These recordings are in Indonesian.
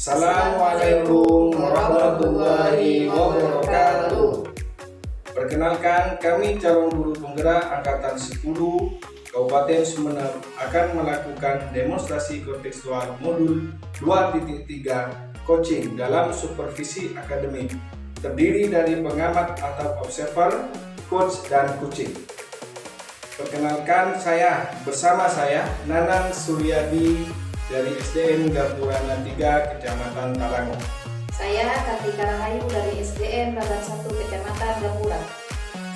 Assalamualaikum warahmatullahi wabarakatuh. Perkenalkan, kami calon guru penggerak Angkatan 10 Kabupaten Sumeneb akan melakukan demonstrasi kontekstual modul 2.3 coaching dalam supervisi akademik, terdiri dari pengamat atau observer, coach, dan coaching. Perkenalkan, bersama saya Nanang Suryadi dari SDN Gapurana 3 Kecamatan Talango. Saya Kartika Rahayu dari SDN Bagan 1 Kecamatan Gapura.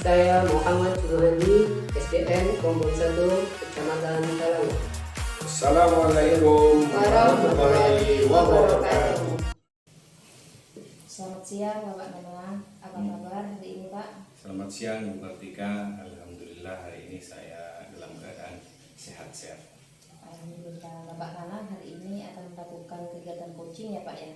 Saya Muhammad Zuhandi, SDN Kombon 1 Kecamatan Talango. Assalamualaikum warahmatullahi wabarakatuh. Selamat siang Bapak Nanang, apa kabar hari ini Pak? Selamat siang Bu Kartika, alhamdulillah hari ini saya dalam keadaan sehat-sehat. Alhamdulillah, Bapak Nanang hari ini akan melakukan kegiatan coaching ya Pak ya?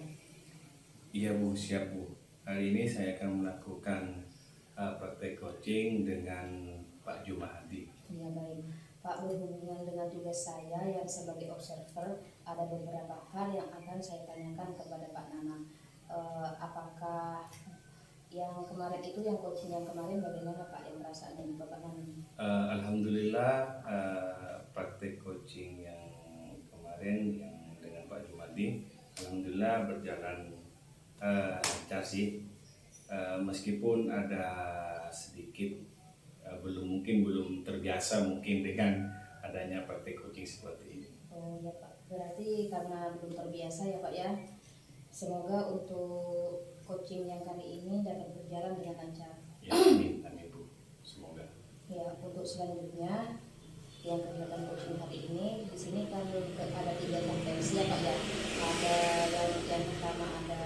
Iya Bu, siap Bu. Hari ini saya akan melakukan praktek coaching dengan Pak Jumahdi. Iya baik. Pak, berhubungan dengan tugas saya yang sebagai observer, ada beberapa hal yang akan saya tanyakan kepada Pak Nanang. Apakah yang kemarin itu, yang coaching yang kemarin bagaimana Pak yang perasaannya Bapak Nanang? Alhamdulillah praktek coaching yang kemarin yang dengan Pak Jumahdi, alhamdulillah berjalan lancar sih. Meskipun ada sedikit belum terbiasa mungkin dengan adanya praktek coaching seperti ini. Oh ya Pak, berarti karena belum terbiasa ya Pak ya. Semoga untuk coaching yang kali ini dapat berjalan dengan lancar. Ya, amin Bu, semoga. Ya, untuk selanjutnya yang kegiatan coaching hari ini di sini kan ada 3 kompetensi ya Pak ya. Ada yang pertama ada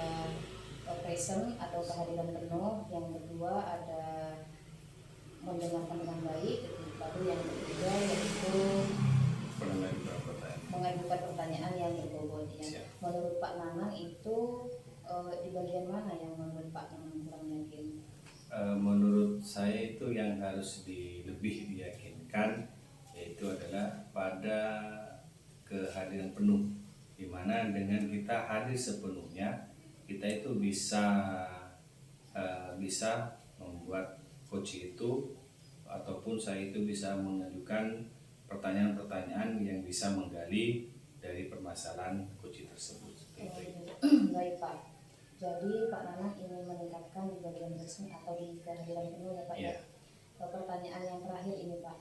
present atau kehadiran penuh, yang kedua ada mendengarkan dengan baik, lalu yang ketiga yaitu mengajukan pertanyaan yang berbobot ya. Menurut Pak Nanang itu di bagian mana yang menurut Pak Nanang kurang yakin? Menurut saya itu yang harus lebih diyakinkan yaitu adalah pada kehadiran penuh, di mana dengan kita hadir sepenuhnya kita itu bisa membuat coach itu ataupun saya itu bisa mengajukan pertanyaan-pertanyaan yang bisa menggali dari permasalahan coach tersebut. Baik Pak. Jadi Pak Nanang ingin meningkatkan di bagian resmi atau di kehadiran penuh ya Pak ya. Pertanyaan yang terakhir ini Pak,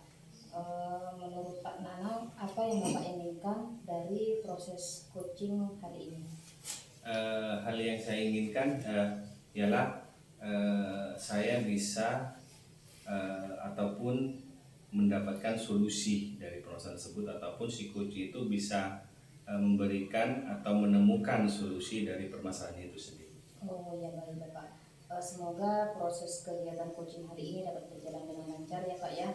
menurut Pak Nanang apa yang Bapak inginkan dari proses coaching hari ini? Hal yang saya inginkan ialah saya bisa ataupun mendapatkan solusi dari permasalahan tersebut, ataupun si coach itu bisa memberikan atau menemukan solusi dari permasalahan itu sendiri. Oh ya baik Bapak. Semoga proses kegiatan coaching hari ini dapat berjalan dengan lancar ya Pak ya.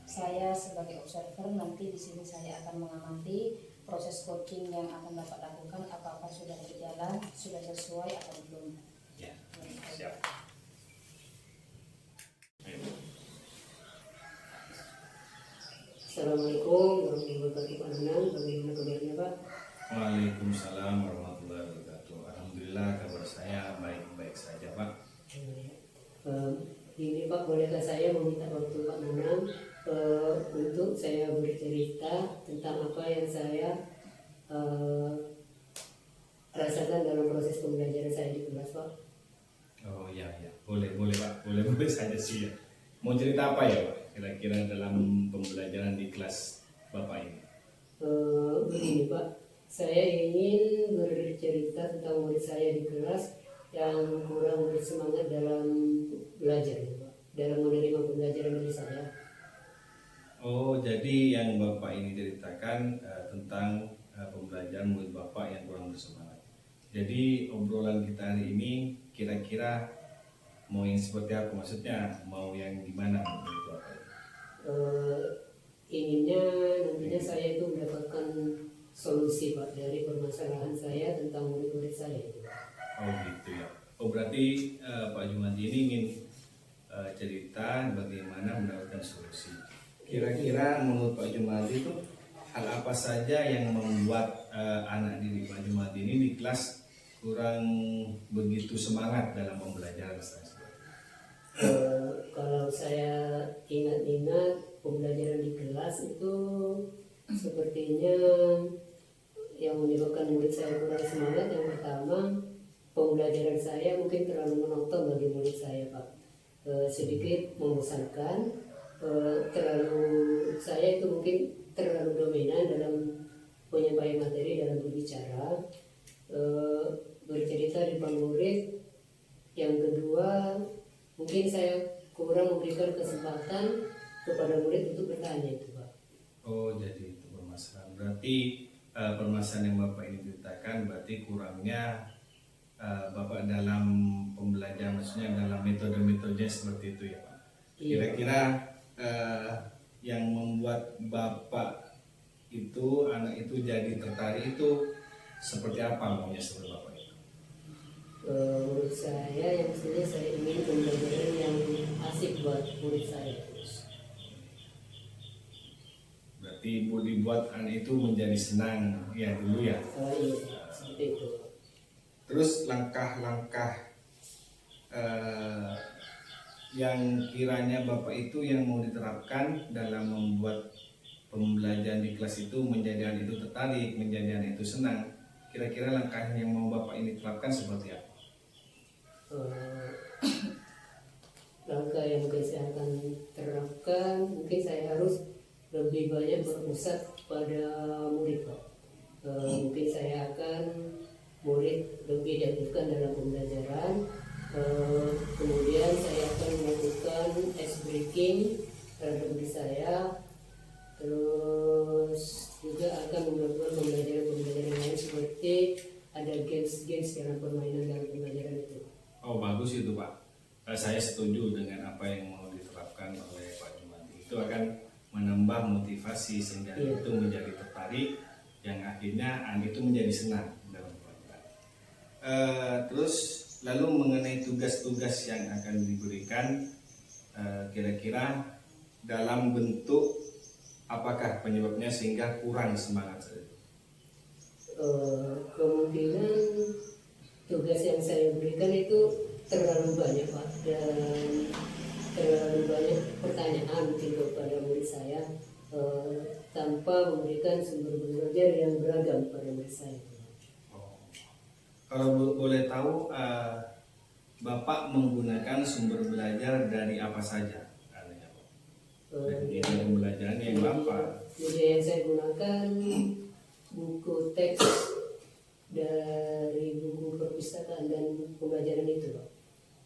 Saya sebagai observer nanti di sini saya akan mengamati proses coaching yang akan Bapak lakukan, apakah sudah berjalan, sudah sesuai atau belum. Ya, siap. Assalamualaikum warahmatullahi wabarakatuh. Pak Nanang, bagaimana kabarnya Pak? Waalaikumsalam warahmatullahi wabarakatuh. Alhamdulillah kabar saya baik-baik saja Pak. Ini Pak, bolehkah saya meminta waktu Pak Nanang untuk saya bercerita tentang apa yang saya rasakan dalam proses pembelajaran saya di kelas Pak? Oh ya, boleh Pak, boleh saja sih ya. Mau cerita apa ya Pak? Kira-kira dalam pembelajaran di kelas Bapak ini? Begini Pak, saya ingin bercerita tentang murid saya di kelas yang kurang bersemangat dalam belajar, Pak, dalam menerima pembelajaran dari saya. Oh, jadi yang Bapak ini ceritakan tentang pembelajaran murid Bapak yang kurang bersemangat. Jadi obrolan kita hari ini kira-kira mau yang seperti apa? Maksudnya mau yang gimana menurut Bapak? Inginnya nantinya saya itu mendapatkan solusi Pak dari permasalahan saya tentang murid-murid saya itu. Oh gitu ya. Oh berarti Pak Jumadi ini ingin cerita bagaimana mendapatkan solusi. Kira-kira menurut Pak Jumadi itu hal apa saja yang membuat anak didik Pak Jumadi ini di kelas kurang begitu semangat dalam pembelajaran Ustaz? Kalau saya ingat-ingat pembelajaran di kelas itu sepertinya yang menyebabkan murid saya kurang semangat, yang pertama pembelajaran saya mungkin terlalu monoton bagi murid saya Pak. Sedikit membosankan, saya itu mungkin terlalu dominan dalam penyampaian materi, dalam berbicara, bercerita di depan murid. Yang kedua, mungkin saya kurang memberikan kesempatan kepada murid untuk bertanya itu Pak. Oh, jadi itu permasalahan. Berarti permasalahan yang Bapak ini ceritakan berarti kurangnya Bapak dalam pembelajaran, maksudnya dalam metode-metodenya seperti itu ya Pak. Iya. Kira-kira yang membuat Bapak itu, anak itu jadi tertarik itu seperti apa maunya seperti Bapak itu? Menurut saya yang mestinya saya ingin pembelajaran yang asik buat murid saya. Berarti dibuat anak itu menjadi senang ya dulu ya. Iya, seperti itu. Terus langkah-langkah yang kiranya Bapak itu yang mau diterapkan dalam membuat pembelajaran di kelas itu menjadi anak itu tertarik, menjadi anak itu senang. Kira-kira langkah yang mau Bapak ini terapkan seperti apa? Langkah yang mungkin saya akan terapkan, mungkin saya harus lebih banyak berpusat pada murid Pak. Mungkin saya akan murid lebih diaktifkan dalam pembelajaran. Kemudian saya akan melakukan ice breaking terhadap murid saya. Terus juga akan melakukan pembelajaran lain seperti ada games dalam permainan dalam pembelajaran itu. Oh, bagus itu Pak. Saya setuju dengan apa yang mau diterapkan oleh Pak Jumadi. Itu akan menambah motivasi sehingga itu menjadi tertarik, yang akhirnya anak itu menjadi senang dalam pelajaran. Terus lalu mengenai tugas-tugas yang akan diberikan, kira-kira dalam bentuk apakah penyebabnya sehingga kurang semangat saja? Kemungkinan tugas yang saya berikan itu terlalu banyak Pak, dan terlalu banyak pertanyaan mungkin kepada murid saya, tanpa memberikan sumber belajar yang beragam pada murid saya. Kalau boleh tahu, Bapak menggunakan sumber belajar dari apa saja? Media pembelajaran yang Bapak. Media yang saya gunakan buku teks dari buku perpustakaan dan pembelajaran itu Pak.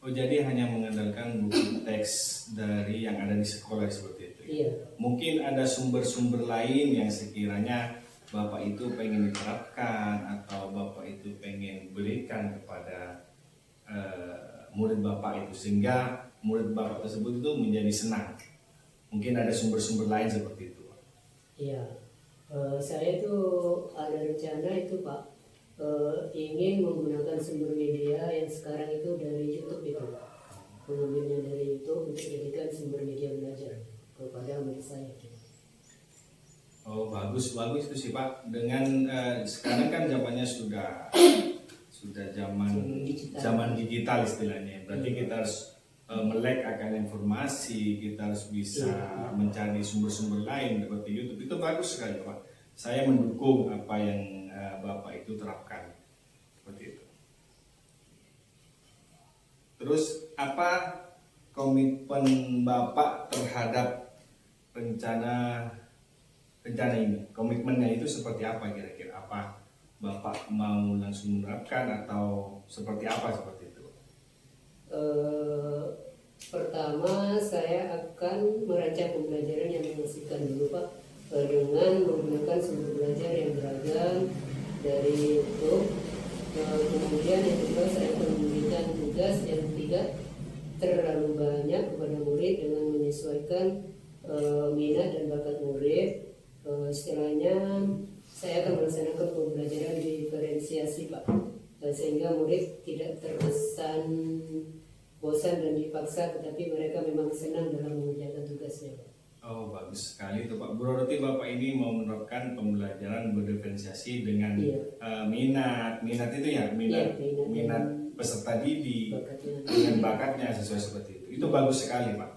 Oh, jadi hanya mengandalkan buku teks dari yang ada di sekolah seperti itu? Iya. Mungkin ada sumber-sumber lain yang sekiranya Bapak itu pengen diterapkan atau Bapak itu pengen berikan kepada murid Bapak itu sehingga murid Bapak tersebut itu menjadi senang. Mungkin ada sumber-sumber lain seperti itu. Iya. Saya itu ada rencana itu Pak, ingin menggunakan sumber media yang sekarang itu dari YouTube itu, mengambilnya dari YouTube untuk dijadikan sumber media belajar kepada murid saya. Oh, bagus itu sih Pak. Dengan sekarang kan zamannya sudah zaman digital istilahnya. Berarti kita harus melek akan informasi, kita harus bisa mencari sumber-sumber lain seperti YouTube. Itu bagus sekali Pak. Saya mendukung apa yang Bapak itu terapkan seperti itu. Terus apa komitmen Bapak terhadap rencana ini? Komitmennya itu seperti apa kira-kira? Apa Bapak mau langsung menerapkan atau seperti apa seperti itu? Pertama saya akan merancang pembelajaran yang mengasihkan dulu Pak, dengan menggunakan sumber belajar yang beragam dari YouTube. Kemudian yang kedua saya akan memberikan tugas yang tidak terlalu banyak kepada murid dengan menyesuaikan minat dan bakat murid. Istilahnya saya akan melaksanakan pembelajaran diferensiasi Pak, sehingga murid tidak terkesan bosan dan dipaksa, tetapi mereka memang senang dalam mengerjakan tugasnya Pak. Oh, bagus sekali itu Pak. Berarti Bapak ini mau menerapkan pembelajaran berdiferensiasi dengan Iya. minat itu ya, minat Iya, minat peserta didik bakatnya. dengan bakatnya sesuai seperti itu. Itu bagus sekali Pak.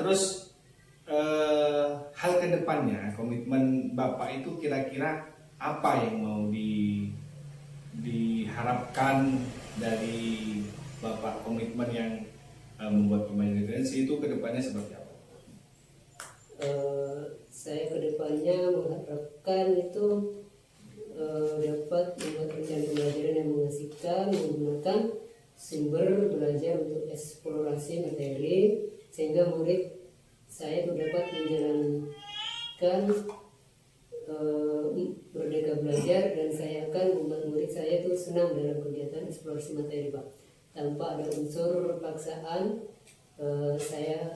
Terus hal kedepannya, komitmen Bapak itu kira-kira apa yang mau diharapkan dari Bapak, komitmen yang membuat pembelajaran diferensi itu kedepannya seperti apa? Saya kedepannya mengharapkan itu dapat membuat rencana pembelajaran yang mengasihkan menggunakan sumber belajar untuk eksplorasi materi sehingga murid saya itu dapat menjalankan merdeka belajar, dan saya akan membuat murid saya itu senang dalam kegiatan eksplorasi materi Pak. Tanpa ada unsur paksaan, saya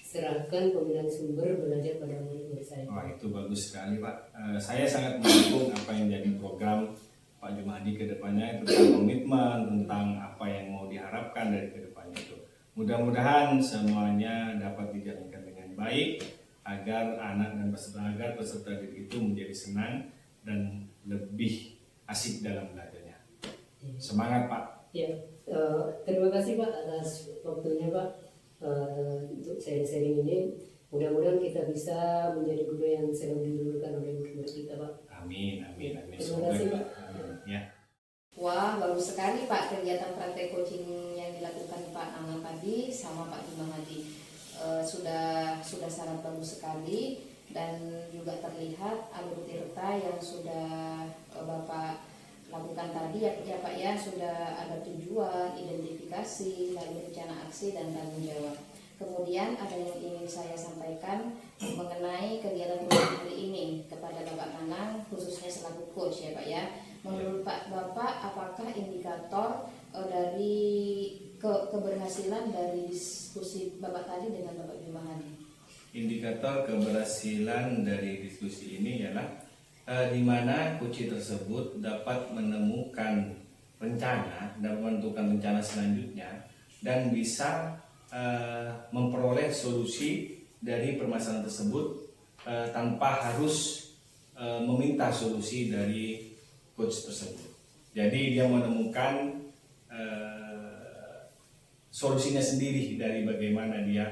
serahkan pemilihan sumber belajar pada murid-murid saya. Wah, itu bagus sekali Pak. Saya sangat mendukung apa yang jadi program Pak Jumadi ke depannya, tentang komitmen, tentang apa yang mau diharapkan dari kedepannya itu. Mudah-mudahan semuanya dapat dijalankan dengan baik agar peserta didik itu menjadi senang dan lebih asik dalam belajarnya. Semangat Pak. Ya, terima kasih Pak atas waktunya Pak untuk sharing-sharing ini. Mudah-mudahan kita bisa menjadi guru yang selalu dirindukan oleh murid-murid kita Pak. Amin, amin, amin. Terima kasih Pak. Amin. Ya. Wah, bagus sekali Pak kegiatan praktek coaching yang dilakukan Pak Nanang tadi sama Pak Jumadi. Sudah sangat bagus sekali, dan juga terlihat alur tirta yang sudah Bapak lakukan tadi ya Pak ya, sudah ada tujuan, identifikasi, lalu rencana aksi dan tanggung jawab. Kemudian ada yang ingin saya sampaikan mengenai kegiatan coaching hari ini kepada Bapak Nanang, khususnya selaku coach ya Pak ya. Menurut Bapak, apakah indikator dari keberhasilan dari diskusi Bapak tadi dengan Bapak Jumadi? Indikator keberhasilan dari diskusi ini ialah di mana coach tersebut dapat menemukan rencana dan menentukan rencana selanjutnya dan bisa memperoleh solusi dari permasalahan tersebut tanpa harus meminta solusi dari coach tersebut. Jadi dia menemukan solusinya sendiri dari bagaimana dia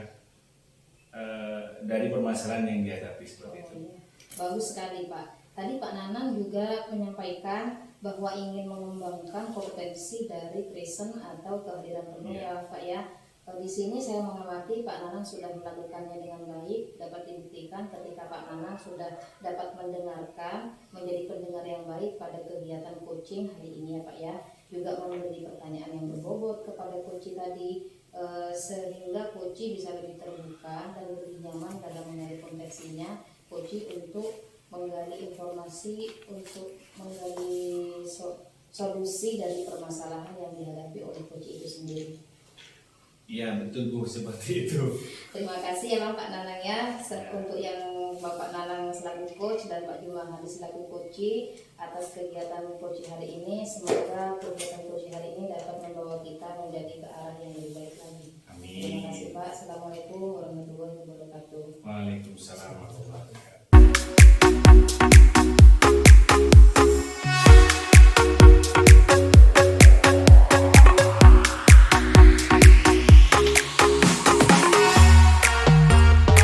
dari permasalahan yang dihadapi seperti itu. Iya. Bagus sekali Pak. Tadi Pak Nanang juga menyampaikan bahwa ingin mengembangkan kompetensi dari present atau kehadiran penuh ya Pak ya. Di sini saya mengamati Pak Nanang sudah melakukannya dengan baik. Dapat dibuktikan ketika Pak Nanang sudah dapat mendengarkan, menjadi pendengar yang baik pada kegiatan coaching hari ini ya Pak ya. Juga memberi pertanyaan yang berbobot kepada coach tadi, sehingga coach bisa lebih terbuka dan lebih nyaman dalam mencari konteksinya coach untuk menggali informasi, untuk menggali solusi dari permasalahan yang dihadapi oleh coach itu sendiri. Iya betul Bu, seperti itu. Terima kasih ya Pak Nanang ya, untuk yang Bapak Nanang selaku coach dan Pak Jumadi selaku coach atas kegiatan coach hari ini. Semoga kegiatan